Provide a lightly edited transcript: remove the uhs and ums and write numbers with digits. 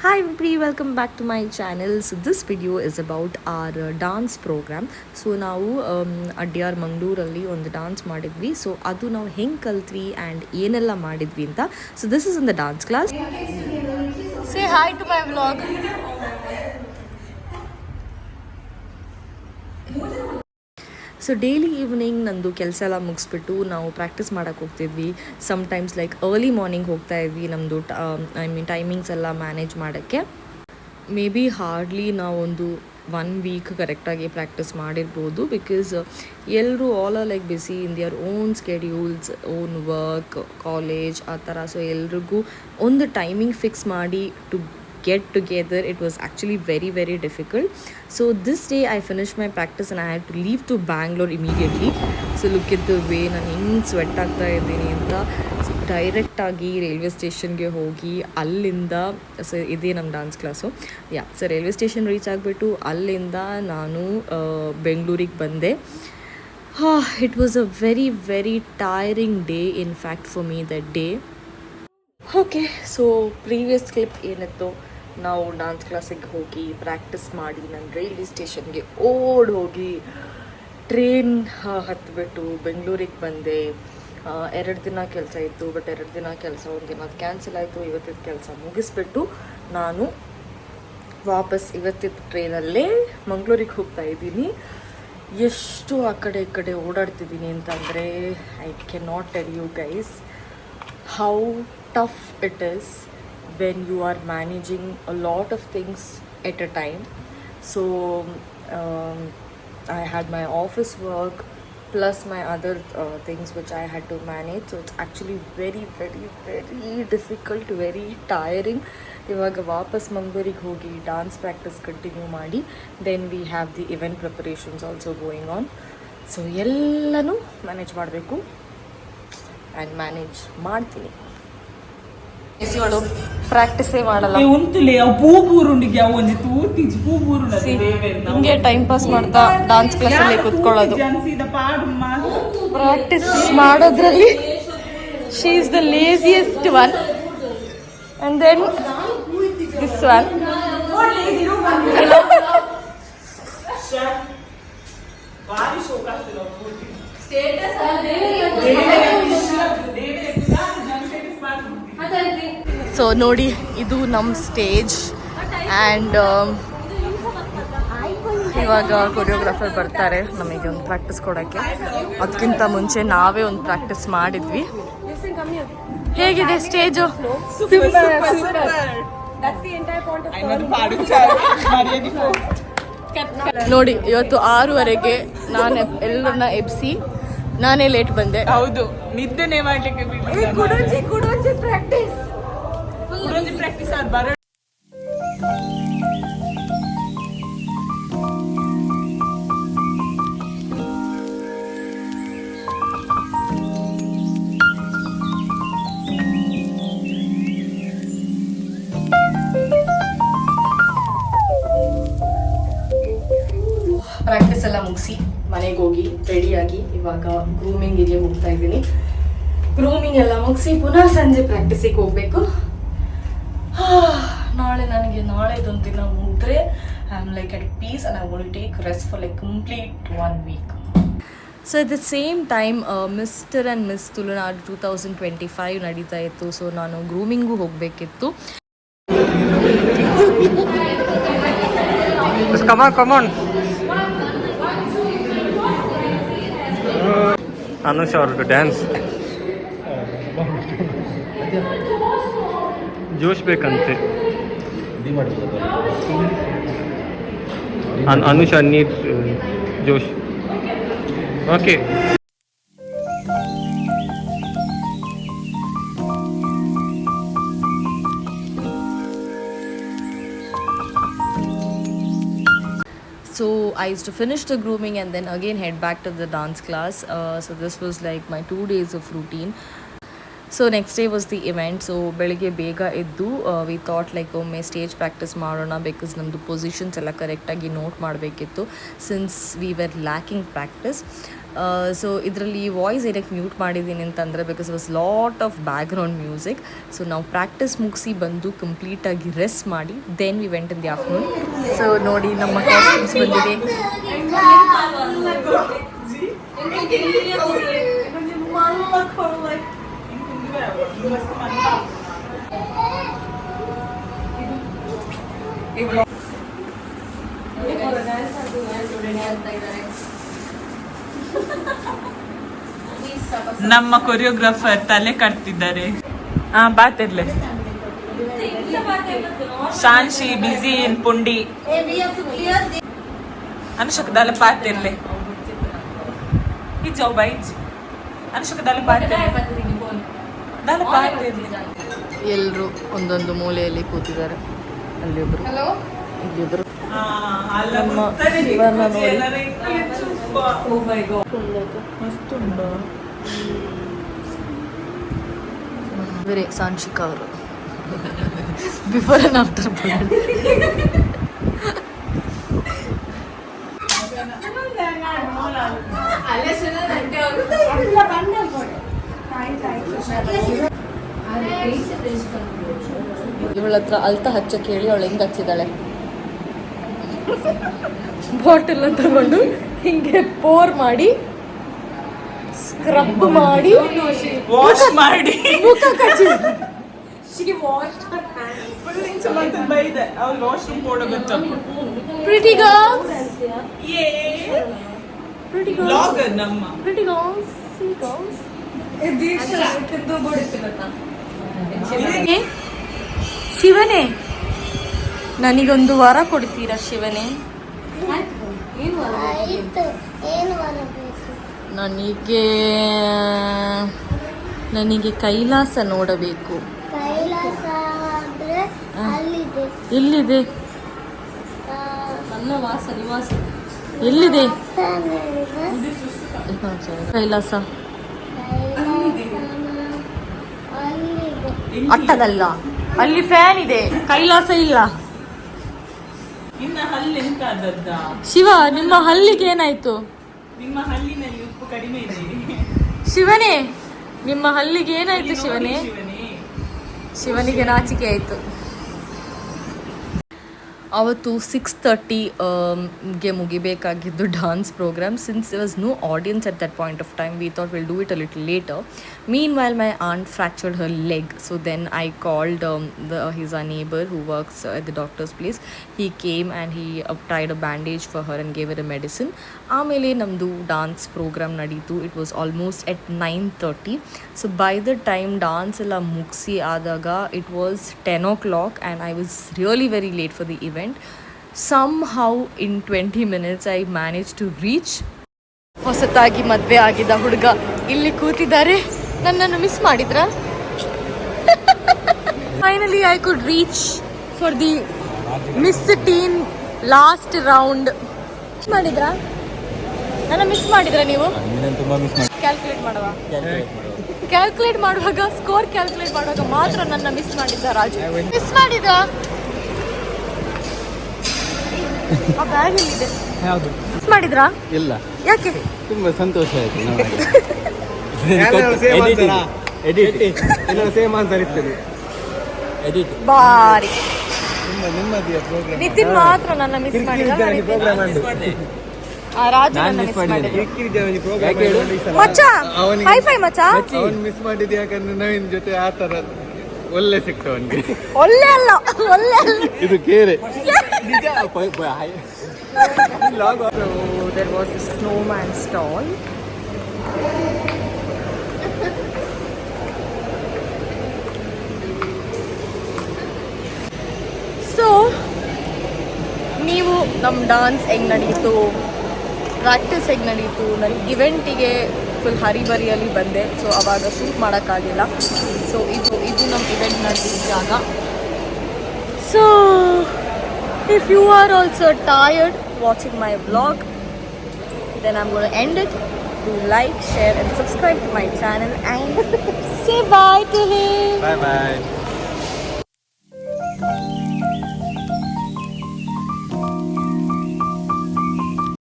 Hi everybody, welcome back to my channel. So this video is about our dance program. So ನಾವು ಅಡ್ಯಾರ್ ಮಂಗಳೂರಲ್ಲಿ ಒಂದು dance ಮಾಡಿದ್ವಿ. So ಅದು ನಾವು ಹೆಂಗೆ ಕಲ್ತ್ವಿ ಆ್ಯಂಡ್ ಏನೆಲ್ಲ ಮಾಡಿದ್ವಿ ಅಂತ. So this is in the dance class. Say hi to my vlog. So daily evening ನಂದು ಕೆಲಸ ಎಲ್ಲ ಮುಗಿಸ್ಬಿಟ್ಟು ನಾವು ಪ್ರಾಕ್ಟೀಸ್ ಮಾಡೋಕ್ಕೆ ಹೋಗ್ತಿದ್ವಿ. ಸಮ್ಟೈಮ್ಸ್ ಲೈಕ್ ಅರ್ಲಿ ಮಾರ್ನಿಂಗ್ ಹೋಗ್ತಾ ಇದ್ವಿ ನಮ್ಮದು ಟೈಮಿಂಗ್ಸ್ ಎಲ್ಲ ಮ್ಯಾನೇಜ್ ಮಾಡೋಕ್ಕೆ. ಮೇ ಬಿ ಹಾರ್ಡ್ಲಿ ನಾವೊಂದು 1 ವೀಕ್ ಕರೆಕ್ಟಾಗಿ ಪ್ರಾಕ್ಟೀಸ್ ಮಾಡಿರ್ಬೋದು. ಬಿಕಾಸ್ ಎಲ್ಲರೂ all are like busy in their own schedules, own work, college ಆ ಥರ. ಸೊ ಎಲ್ರಿಗೂ ಒಂದು ಟೈಮಿಂಗ್ ಫಿಕ್ಸ್ ಮಾಡಿ to get together, it was actually very difficult. So this day I finished my practice and I had to leave to Bangalore immediately. So look at the way ನಾನು ಹೆಂಗೆ sweat ಆಗ್ತಾ ಇದ್ದೀನಿ ಅಂತ. ಡೈರೆಕ್ಟಾಗಿ railway ಸ್ಟೇಷನ್ಗೆ ಹೋಗಿ ಅಲ್ಲಿಂದ ಸೊ ಇದೇ ನಮ್ಮ dance class. So railway station reach ಆಗಿಬಿಟ್ಟು ಅಲ್ಲಿಂದ ನಾನು ಬೆಂಗಳೂರಿಗೆ ಬಂದೆ. It was a very tiring day in fact for me that day. Okay, so previous clip ಏನಿತ್ತು, ನಾವು ಡಾನ್ಸ್ ಕ್ಲಾಸಿಗೆ ಹೋಗಿ ಪ್ರಾಕ್ಟೀಸ್ ಮಾಡಿ ನಾನು ರೈಲ್ವೆ ಸ್ಟೇಷನ್ಗೆ ಹೋಗಿ ಟ್ರೈನ್ ಹತ್ತಿಬಿಟ್ಟು ಬೆಂಗಳೂರಿಗೆ ಬಂದೆ. 2 ದಿನ ಕೆಲಸ ಇತ್ತು, ಬಟ್ 2 ದಿನ ಕೆಲಸ ಒಂದಿನ ಅದು ಕ್ಯಾನ್ಸಲ್ ಆಯಿತು. ಇವತ್ತಿನ ಕೆಲಸ ಮುಗಿಸ್ಬಿಟ್ಟು ನಾನು ವಾಪಸ್ ಇವತ್ತಿದ್ದ ಟ್ರೈನಲ್ಲೇ ಮಂಗಳೂರಿಗೆ ಹೋಗ್ತಾ ಇದ್ದೀನಿ. ಎಷ್ಟು ಆ ಕಡೆ ಈ ಕಡೆ ಓಡಾಡ್ತಿದ್ದೀನಿ ಅಂತಂದರೆ I can not tell you guys how tough it is when you are managing a lot of things at a time. So I had my office work plus my other things which I had to manage. So it's actually very difficult, very tiring. ಇವಾಗ ವಾಪಸ್ ಮಂಗಳೂರಿಗೆ ಹೋಗಿ dance practice continue ಮಾಡಿ then we have the event preparations also going on. So ಎಲ್ಲನೂ manage ಮಾಡಬೇಕು and manage ಮಾಡ್ತೀನಿ. ಇವಳು ಪ್ರಾಕ್ಟೀಸೇ ಮಾಡಲ್ಲ, ಹಿಂಗೆ ಟೈಮ್ ಪಾಸ್ ಮಾಡ್ತಾ ಡಾನ್ಸ್ ಕ್ಲಾಸಲ್ಲಿ ಕೂತ್ಕೊಳ್ಳೋದು. ಪ್ರಾಕ್ಟೀಸ್ ಮಾಡೋದ್ರಲ್ಲಿ she is the laziest one. And then this one. So ನೋಡಿ, ಇದು ನಮ್ಮ ಸ್ಟೇಜ್ ಆ್ಯಂಡ್ ಇವಾಗ ಕೊರಿಯೋಗ್ರಾಫರ್ ಬರ್ತಾರೆ ನಮಗೆ ಒಂದು ಪ್ರಾಕ್ಟೀಸ್ ಕೊಡೋಕ್ಕೆ. ಅದಕ್ಕಿಂತ ಮುಂಚೆ ನಾವೇ ಒಂದು ಪ್ರಾಕ್ಟೀಸ್ ಮಾಡಿದ್ವಿ. ಹೇಗಿದೆ ಸ್ಟೇಜು? ನೋಡಿ, ಇವತ್ತು 6:30ಗೆ ನಾನು ಎಲ್ಲರನ್ನ ಎಬ್ಸಿ ನಾನೇ ಲೇಟ್ ಬಂದೆ. ಹೌದು, ನಿದ್ದೆನೇ ಮಾಡ್ಲಿಕ್ಕೆ ಪ್ರಾಕ್ಟೀಸ್ ಪ್ರಾಕ್ಟೀಸ್ ಎಲ್ಲ ಮುಗಿಸಿ ಮನೆಗೆ ಹೋಗಿ ರೆಡಿಯಾಗಿ ಇವಾಗ ಗ್ರೂಮಿಂಗಿಗೆ ಹೋಗ್ತಾ ಇದ್ದೀನಿ. ಗ್ರೂಮಿಂಗ್ ಎಲ್ಲ ಮುಗಿಸಿ ಪುನಃ ಸಂಜೆ ಪ್ರಾಕ್ಟೀಸಿಗೆ ಹೋಗಬೇಕು. ನಾಳೆದೊಂದು ದಿನ ಮುಗಿದ್ರೆ I am like at peace and I will take rest for like complete 1 week. So at the same time mister and miss Tulunadu 2025 ನಡೀತಾ ಇತ್ತು. ಸೊ ನಾನು ಗ್ರೂಮಿಂಗೂ ಹೋಗಬೇಕಿತ್ತು. ಅನುಷ್ ಅವ್ರದ್ದು ಡ್ಯಾನ್ಸ್ ಜೋಶ್ ಬೇಕಂತೆ. ಅನುಷ್ ನೀಡ್ಸ್ ಜೋಶ್. Okay, So I used to finish the grooming and then again head back to the dance class. So this was like my 2 days of routine. So next day was the event. So ಬೆಳಿಗ್ಗೆ ಬೇಗ ಎದ್ದು we thought like ಒಮ್ಮೆ stage practice ಮಾಡೋಣ, because ನಮ್ಮದು positions ಎಲ್ಲ ಕರೆಕ್ಟಾಗಿ note ಮಾಡಬೇಕಿತ್ತು since we were lacking practice. So ಇದರಲ್ಲಿ ವಾಯ್ಸ್ ಏನಕ್ಕೆ ಮ್ಯೂಟ್ ಮಾಡಿದ್ದೀನಿ ಅಂತಂದರೆ because was lot of background music. So ನಾವು ಪ್ರಾಕ್ಟೀಸ್ ಮುಗಿಸಿ ಬಂದು ಕಂಪ್ಲೀಟಾಗಿ ರೆಸ್ಟ್ ಮಾಡಿ then we went in the afternoon. So ನೋಡಿ ನಮ್ಮ ಕಾಸ್ಟ್ಯೂಮ್ಸ್ ಬಂದಿದೆ. ನಮ್ಮ ಕೊರಿಯೋಗ್ರಾಫರ್ ತಲೆ ಕಟ್ತಿದ್ದಾರೆ. ಬಾತಿರ್ಲೆ ಶಾನ್ಶಿ ಬಿಸಿ ಇನ್ ಪುಂಡಿ ಅನುಷಕ್ ದಲ ಪಾತಿರ್ಲೆ ಈ ಜಾವ್ ಬೈಜ್ ಅನುಷಕ್ ದಲ ಪಾತಿರ್ಲೆ ದಲ ಪಾತಿರ್ಲೆ. ಎಲ್ಲರೂ ಒಂದೊಂದು ಮೂಲೆಯಲ್ಲಿ ಕೂತಿದ್ದಾರೆ. ಅಲ್ಲಿೊಬ್ರು, ಇಲ್ಲಿೊಬ್ರು. ನಮ್ಮ ಶಿವನ ನೋಡಿ ಬೇರೆ ಸಾಂಶಿಕಾ ಅವರು ಬಿಫೋರ್ ಆ್ಯಂಡ್ ಆಫ್ಟರ್ ಇವಳ ಹತ್ರ ಅಲ್ತ ಹಚ್ಚಕ್ಕೆ ಹೇಳಿ ಅವಳು ಹೆಂಗೆ ಹಚ್ಚಿದ್ದಾಳೆ. ಬಾಟಲ್ ತಗೊಂಡು ಹಿಂಗೆ ಪೋರ್ ಮಾಡಿ ಸ್ಕ್ರಬ್ ಮಾಡಿ ವಾಶ್ ಮಾಡಿ ಮುಖ ಕಚ್ಚಿ ಬೈದೆ ಅವ್ರು ವಾಶ್ರೂಮ್ ಕೊಡೋದು. ಪ್ರಿಟಿ ಗರ್ಲ್ಸ್, ಬ್ಲಾಗರ್ ನಮ್ಮ ಪ್ರಿಟಿ ಗರ್ಲ್ಸ್, ಶಿವನೇ ನನಗೊಂದು ವರ ಕೊಡ್ತೀರಾ ಶಿವನೇ? ನನಗೆ ಕೈಲಾಸ ನೋಡಬೇಕು. ಎಲ್ಲಿದೆ ಎಲ್ಲಿದೆ ಕೈಲಾಸ? ಅಟ್ಟದಲ್ಲ, ಅಲ್ಲಿ ಫ್ಯಾನ್ ಇದೆ, ಕೈಲಾಸ ಇಲ್ಲ. ಇನ್ನ ಹಲ್ಲು ಎಂತಾದದ್ದ? ಶಿವ, ನಿಮ್ಮ ಹಲ್ಲಿಗೆ ಏನಾಯ್ತು? ನಿಮ್ಮ ಹಲ್ಲಿನಲ್ಲಿ ಉಪ್ಪು ಕಡಿಮೆ ಇದೆ. ಶಿವನೇ, ನಿಮ್ಮ ಹಲ್ಲಿಗೆ ಏನಾಯ್ತು ಶಿವನೇ? ಶಿವನಿಗೆ ನಾಚಿಕೆ ಆಯಿತು. ಅವತ್ತು 6:30ಗೆ ಮುಗಿಬೇಕಾಗಿದ್ದು dance program. Since there was no audience at that point of time, we thought we'll do it a little later. Meanwhile, my aunt fractured her leg. So then I called his neighbor who works at the doctor's place. He came and he tied a bandage for her and gave her a medicine. ಆಮೇಲೆ ನಮ್ಮದು dance programme ನಡೀತು. It was almost at 9:30. So by the time dance ಎಲ್ಲ ಮುಗಿಸಿ ಆದಾಗ it was 10 o'clock and I was really very late for the event. Somehow in 20 minutes I managed to reach. ಹೊಸತಾಗಿ ಮದುವೆ ಆಗಿದ್ದ ಹುಡುಗ ಇಲ್ಲಿ ಕೂತಿದ್ದಾರೆ. ನನ್ನನ್ನು ಮಿಸ್ ಮಾಡಿದ್ರಾ? Finally I could reach for the miss teen last round. ಮಾಡಿದ್ರಾ? ನನ್ನ ಮಿಸ್ ಮಾಡಿದ್ರಾ ನೀವು? ಕ್ಯಾಲ್ಕುಲೇಟ್ ಮಾಡುವ, ಕ್ಯಾಲ್ಕುಲೇಟ್ ಮಾಡುವಾಗ, ಸ್ಕೋರ್ ಕ್ಯಾಲ್ಕುಲೇಟ್ ಮಾಡುವಾಗ ಮಾತ್ರ ನನ್ನ ಮಿಸ್ ಮಾಡಿದ್ದ ರಾಜು. ಮಿಸ್ ಮಾಡಿದ ಆ ಬ್ಯಾಗ್ ಎಲ್ಲಿದೆ? ಯಾವುದು ಮಿಸ್ ಮಾಡಿದ್ರಾ? ಇಲ್ಲ. ಯಾಕೆ? ತುಂಬಾ ಸಂತೋಷ ಆಯ್ತು. ಬಾರಿ ತುಂಬಾ ನೆಮ್ಮದಿಯ ಪ್ರೋಗ್ರಾಮ್. ನಿತಿನ್ ಮಾತ್ರ ನನ್ನ ಮಿಸ್ ಮಾಡಿದ. ರಾಜು ನನ್ನ ಮಿಸ್ ಮಾಡಿದ. ಮಚ್ಚ ಹೈ ಫೈ ಮಚ್ಚ. ಅವನು ಮಿಸ್ ಮಾಡಿದ ಯಾಕಂದ್ರೆ ನವೀನ್ ಜೊತೆ ಆ ತರ ಒಳ್ಳೆ ಸಿಕ್ತ ಅವನಿಗೆ. ಒಳ್ಳೆ ಅಲ್ಲ, ಒಳ್ಳೆ ಅಲ್ಲ, ಇದು ಕೇರೆ. There was a snowman stall. So ನೀವು ನಮ್ಮ ಡಾನ್ಸ್ ಹೆಂಗೆ ನಡೀತು, ಪ್ರಾಕ್ಟೀಸ್ ಹೇಗೆ ನಡೀತು, ನನಗೆ ಇವೆಂಟಿಗೆ ಫುಲ್ ಹರಿಬರಿಯಲ್ಲಿ ಬಂದೆ. ಸೊ ಆವಾಗ ಶೂಟ್ ಮಾಡೋಕ್ಕಾಗಿಲ್ಲ. ಸೊ ಇದು ನಮ್ಮ ಇವೆಂಟ್ ನಡೆದಿದ್ದ ಜಾಗ. So if you are also tired watching my vlog, then I'm going to end it. Do like, share and subscribe to my channel and say bye to him. Bye bye.